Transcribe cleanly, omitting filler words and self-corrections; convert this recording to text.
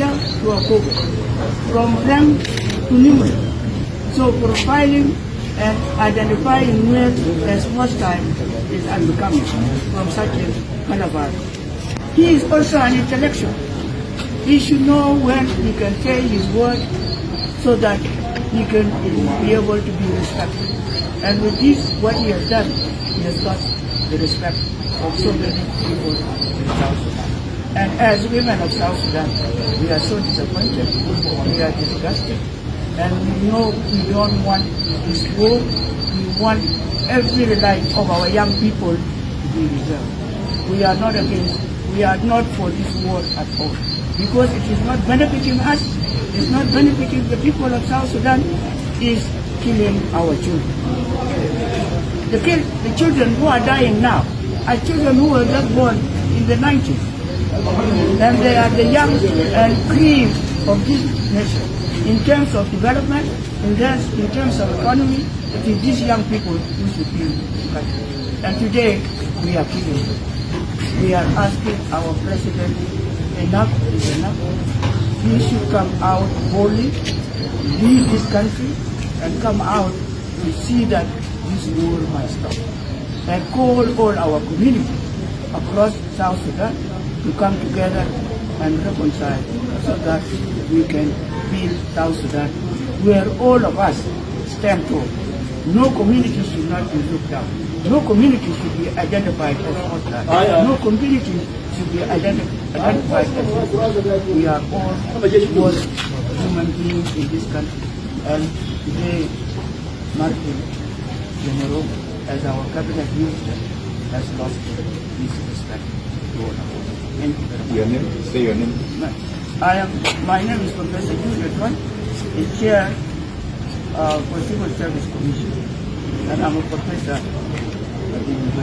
Elia to Akobo, from rank to numerous. So profiling and identifying Nuer as hostile is unbecoming from such a caliber. He is also an intellectual. He should know when he can say his word so that he can be able to be respected. And with this, what he has done, he has got the respect of so many people in South Sudan. And as women of South Sudan, we are so disappointed, we are disgusted, and we know we don't want this war. We want every right of our young people to be reserved. We are not against, we are not for this war at all, because it is not benefiting us, it's not benefiting the people of South Sudan, is killing our children. The children who are dying now are children who were just born in the 90s. And they are the young and cream of this nation. In terms of development, in terms of economy, it is these young people who should be the country. And today, we are killing them. We are asking our president, enough is enough. He should come out boldly, lead this country, and come out to see that this war must stop. And call all our communities across South Sudan to come together and reconcile so that we can build South Sudan where all of us stand tall. No community should not be looked down. No community should be identified as hostile. No community should be identified as hostile. We are all one human beings in this country. And today, Martin General, as our cabinet minister, has lost his respect to all of us. Thank you very much. Your name? Say your name. My name is Professor Juliet One, the chair for Civil Service Commission, and I'm a professor at the University.